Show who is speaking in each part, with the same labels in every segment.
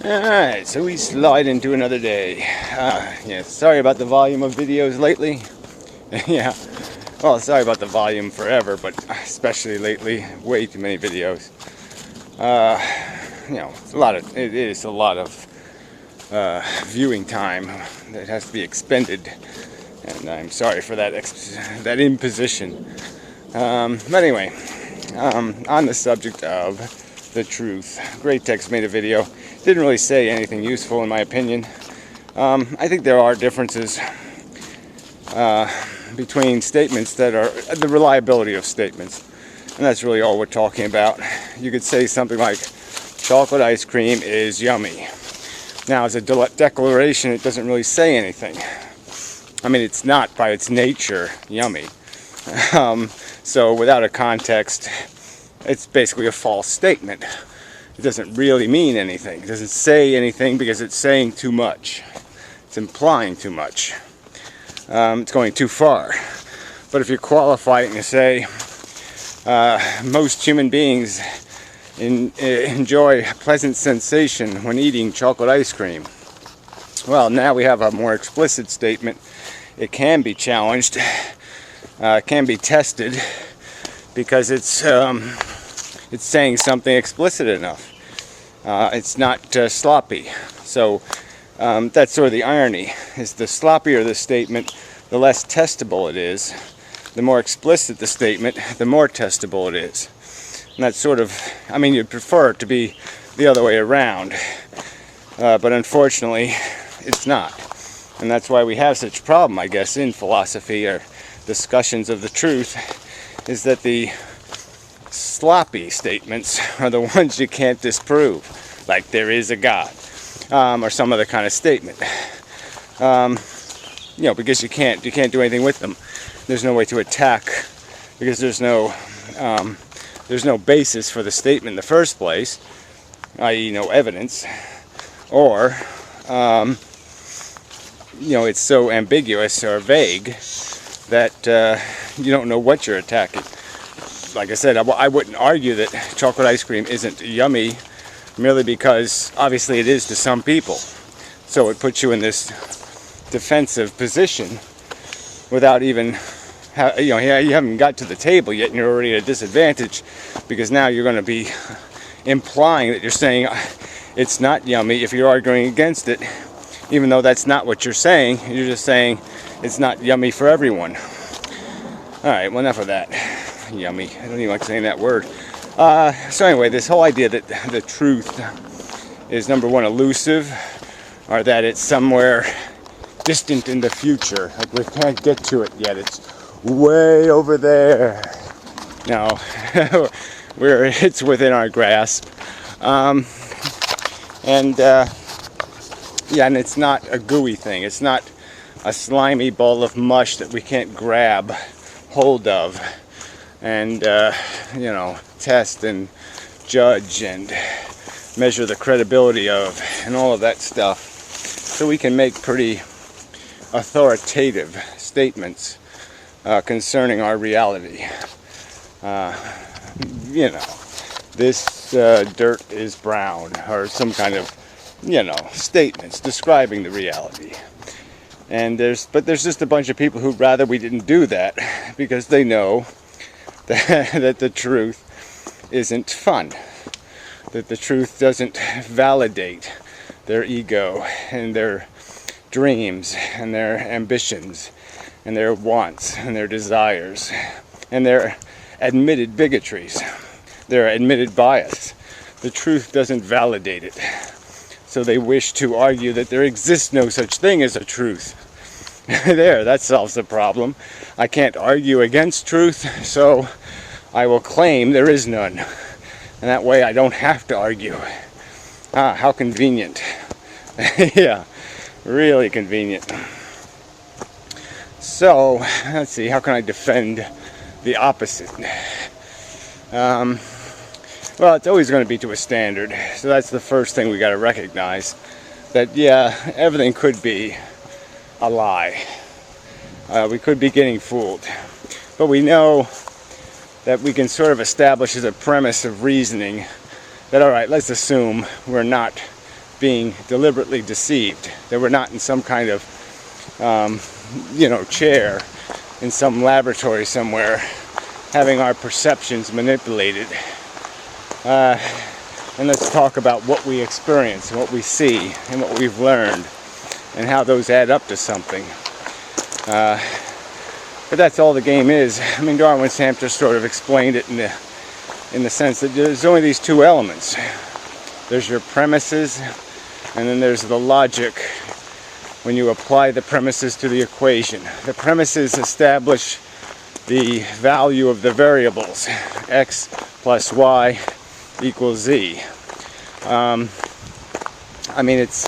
Speaker 1: Alright, so we slide into another day. Yeah, sorry about the volume of videos lately. Yeah, well, sorry about the volume forever, but especially lately, way too many videos. It is a lot of viewing time that has to be expended, and I'm sorry for that imposition. But anyway, on the subject of the truth, Great Text made a video. Didn't really say anything useful in my opinion. I think there are differences between statements that are the reliability of statements, and that's really all we're talking about. You could say something like, chocolate ice cream is yummy. Now, as a declaration, it doesn't really say anything. I mean, it's not by its nature yummy. So without a context, it's basically a false statement. It doesn't really mean anything. It doesn't say anything because it's saying too much. It's implying too much. It's going too far. But if you qualify it and you say, most human beings enjoy a pleasant sensation when eating chocolate ice cream. Well, now we have a more explicit statement. It can be challenged, can be tested, because it's saying something explicit enough. It's not sloppy. So that's sort of the irony, is the sloppier the statement, the less testable it is. The more explicit the statement, the more testable it is. And that's sort of, I mean, you'd prefer it to be the other way around. But unfortunately, it's not. And that's why we have such a problem, I guess, in philosophy or discussions of the truth, is that the sloppy statements are the ones you can't disprove, like there is a God, or some other kind of statement. Because you can't do anything with them. There's no way to attack, because there's no basis for the statement in the first place, i.e., no evidence, or it's so ambiguous or vague that you don't know what you're attacking. Like I said, I wouldn't argue that chocolate ice cream isn't yummy merely because obviously it is to some people. So it puts you in this defensive position without even, you haven't got to the table yet and you're already at a disadvantage, because now you're going to be implying that you're saying it's not yummy if you're arguing against it, even though that's not what you're saying. You're just saying it's not yummy for everyone. Alright, well, enough of that. Yummy. I don't even like saying that word. So anyway, this whole idea that the truth is, number one, elusive, or that it's somewhere distant in the future, like we can't get to it yet, it's way over there. No, it's within our grasp. And it's not a gooey thing. It's not a slimy ball of mush that we can't grab hold of and test and judge and measure the credibility of, and all of that stuff, so we can make pretty authoritative statements concerning our reality. This dirt is brown, or some kind of statements describing the reality. And there's just a bunch of people who'd rather we didn't do that, because they know that the truth isn't fun, that the truth doesn't validate their ego and their dreams and their ambitions and their wants and their desires and their admitted bigotries, their admitted bias. The truth doesn't validate it. So they wish to argue that there exists no such thing as a truth. There, that solves the problem. I can't argue against truth, so I will claim there is none. And that way I don't have to argue. How convenient. Yeah, really convenient. So, let's see, how can I defend the opposite? Well, it's always going to be to a standard. So that's the first thing we got to recognize. That, yeah, everything could be a lie. We could be getting fooled. But we know that we can sort of establish as a premise of reasoning that, all right, let's assume we're not being deliberately deceived, that we're not in some kind of chair in some laboratory somewhere having our perceptions manipulated. And let's talk about what we experience and what we see and what we've learned and how those add up to something. But that's all the game is. I mean, Darwin Samp just sort of explained it in the sense that there's only these two elements. There's your premises, and then there's the logic when you apply the premises to the equation. The premises establish the value of the variables, x plus y equals z. I mean, it's,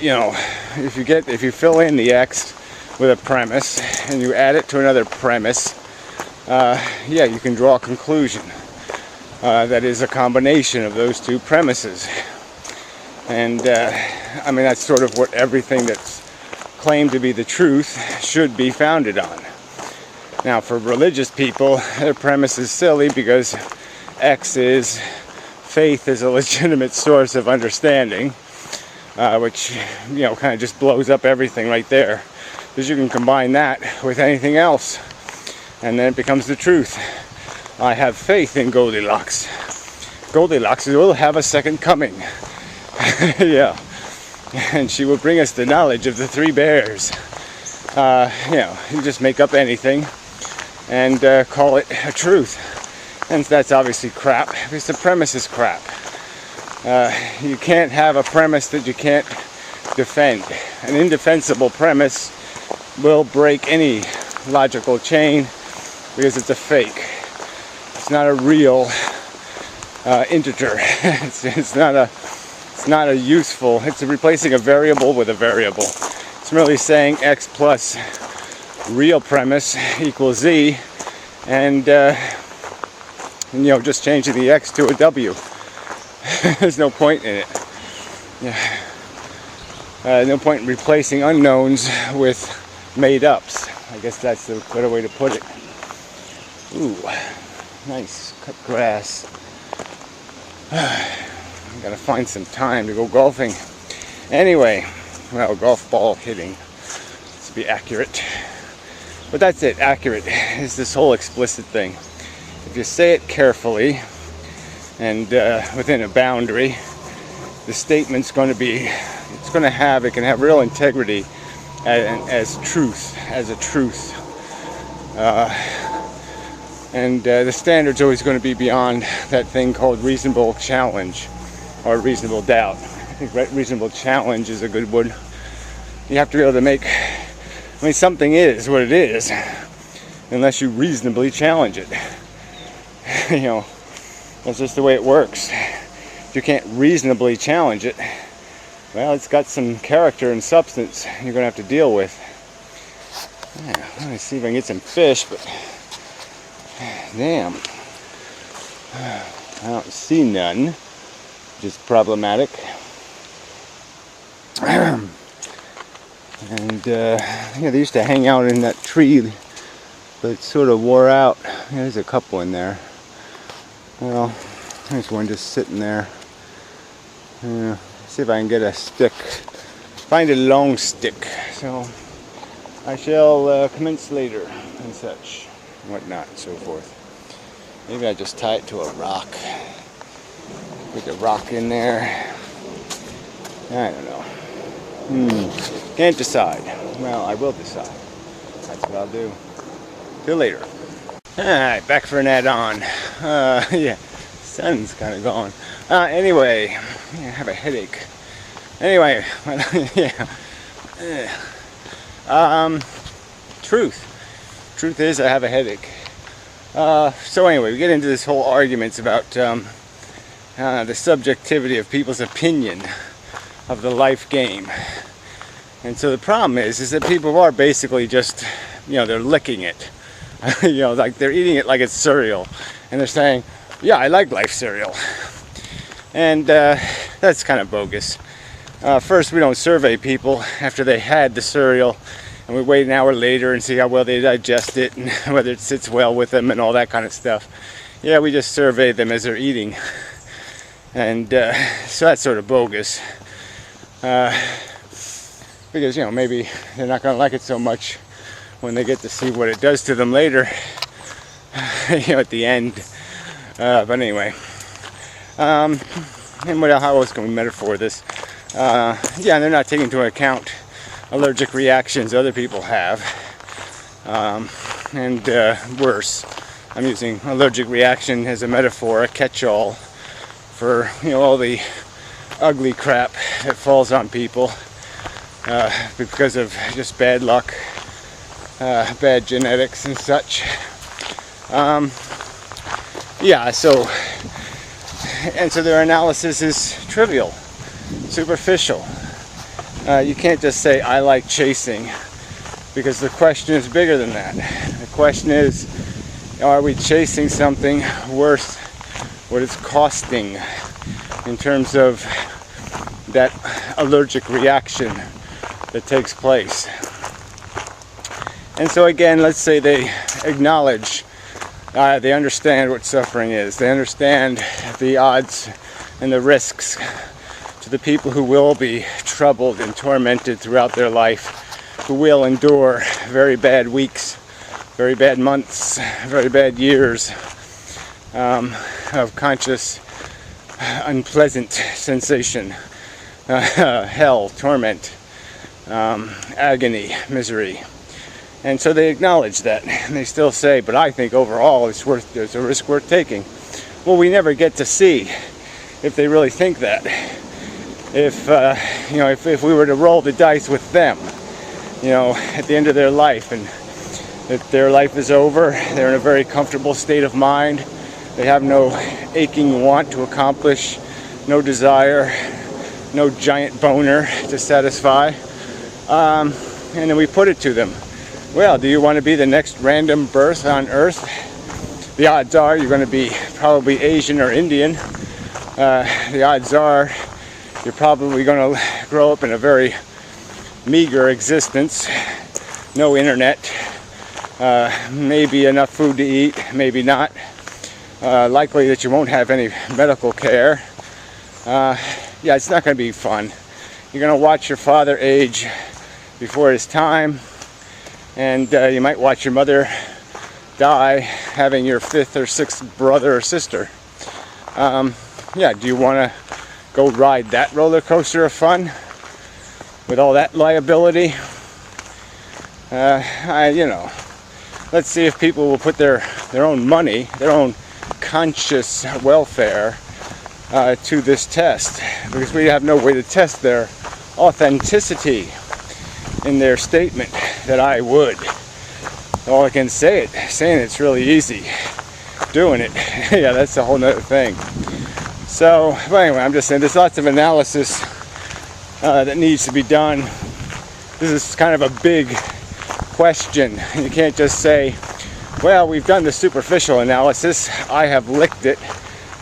Speaker 1: if you fill in the x with a premise and you add it to another premise, you can draw a conclusion that is a combination of those two premises. And I mean, that's sort of what everything that's claimed to be the truth should be founded on. Now, for religious people, their premise is silly because X is faith is a legitimate source of understanding, which kind of just blows up everything right there, because you can combine that with anything else and then it becomes the truth. I have faith in Goldilocks. Goldilocks will have a second coming. Yeah, and she will bring us the knowledge of the three bears. You just make up anything and call it a truth. And that's obviously crap, because the premise is crap. You can't have a premise that you can't defend. An indefensible premise will break any logical chain because it's a fake. It's not a real integer. It's not a useful. It's replacing a variable with a variable. It's merely saying x plus real premise equals z, and just changing the x to a w. There's no point in it. No point in replacing unknowns with made-ups. I guess that's the better way to put it. Ooh, nice cut grass. I gotta find some time to go golfing. Anyway, well, golf ball hitting, to be accurate. But that's it, accurate is this whole explicit thing. If you say it carefully and within a boundary, the statement's going to be, it can have real integrity as truth, as a truth. And the standard's always going to be beyond that thing called reasonable challenge or reasonable doubt. I think reasonable challenge is a good one. You have to be able to make, something is what it is unless you reasonably challenge it. That's just the way it works. If you can't reasonably challenge it, well, it's got some character and substance you're going to have to deal with. Yeah, let me see if I can get some fish, but damn, I don't see none, which is problematic. And they used to hang out in that tree, but it sort of wore out. There's a couple in there. Well, there's one just sitting there. See if I can get a stick. Find a long stick. So I shall commence later and such, and whatnot, and so forth. Maybe I just tie it to a rock. Put the rock in there. I don't know. Can't decide. Well, I will decide. That's what I'll do. Till later. Alright, back for an add-on. Yeah, sun's kind of gone. Anyway, I have a headache. Anyway, yeah. Truth is, I have a headache. So anyway, we get into this whole arguments about the subjectivity of people's opinion of the life game. And so the problem is that people are basically just, they're licking it. Like they're eating it like it's cereal. And they're saying, yeah, I like life cereal. And that's kind of bogus. First, we don't survey people after they had the cereal, and we wait an hour later and see how well they digest it and whether it sits well with them and all that kind of stuff. Yeah, we just survey them as they're eating. And so that's sort of bogus. Because, you know, maybe they're not going to like it so much when they get to see what it does to them later, you know, at the end. But anyway, and how else can we metaphor this? Yeah, they're not taking into account allergic reactions other people have, and worse. I'm using allergic reaction as a metaphor, a catch-all for, you know, all the ugly crap that falls on people because of just bad luck, bad genetics and such. Yeah, so their analysis is trivial, superficial. You can't just say, I like chasing, because the question is bigger than that. The question is, are we chasing something worth what it's costing in terms of that allergic reaction that takes place? And so again, let's say they acknowledge, they understand what suffering is. They understand the odds and the risks to the people who will be troubled and tormented throughout their life, who will endure very bad weeks, very bad months, very bad years of conscious, unpleasant sensation, hell, torment, agony, misery. And so they acknowledge that, and they still say, but I think overall there's a risk worth taking. Well, we never get to see if they really think that. If you know, if we were to roll the dice with them, you know, at the end of their life, and that their life is over, they're in a very comfortable state of mind, they have no aching want to accomplish, no desire, no giant boner to satisfy, and then we put it to them. Well, do you want to be the next random birth on Earth? The odds are you're going to be probably Asian or Indian. The odds are you're probably going to grow up in a very meager existence. No internet. Maybe enough food to eat, maybe not. Likely that you won't have any medical care. Yeah, it's not going to be fun. You're going to watch your father age before his time. And you might watch your mother die having your 5th or 6th brother or sister. Yeah, do you want to go ride that roller coaster of fun with all that liability? You know, let's see if people will put their own money, their own conscious welfare to this test, because we have no way to test their authenticity in their statement that I would. All I can saying it's really easy. Doing it, yeah, that's a whole nother thing. So, but anyway, I'm just saying there's lots of analysis that needs to be done. This is kind of a big question. You can't just say, well, we've done the superficial analysis. I have licked it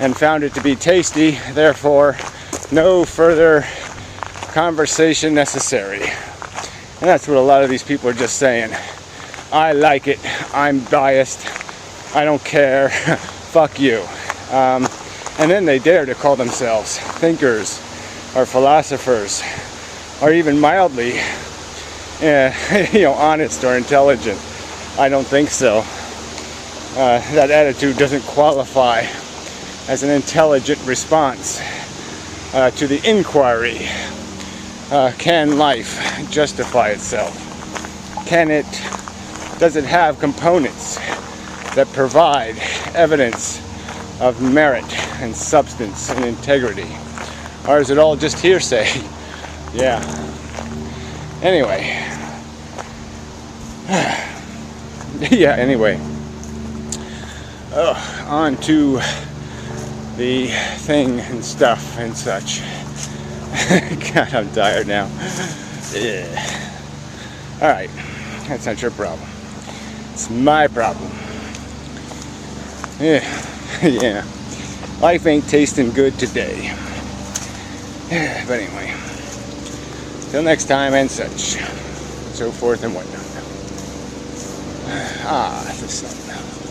Speaker 1: and found it to be tasty. Therefore, no further conversation necessary. And that's what a lot of these people are just saying. I like it. I'm biased. I don't care. Fuck you. And then they dare to call themselves thinkers or philosophers or even mildly you know, honest or intelligent. I don't think so. That attitude doesn't qualify as an intelligent response to the inquiry. Can life justify itself? Does it have components that provide evidence of merit and substance and integrity? Or is it all just hearsay? Yeah. Anyway. Yeah, anyway. On to the thing and stuff and such. God, I'm tired now. Yeah. Alright, that's not your problem. It's my problem. Yeah. Yeah. Life ain't tasting good today. But anyway. Till next time and such. So forth and whatnot. The sun.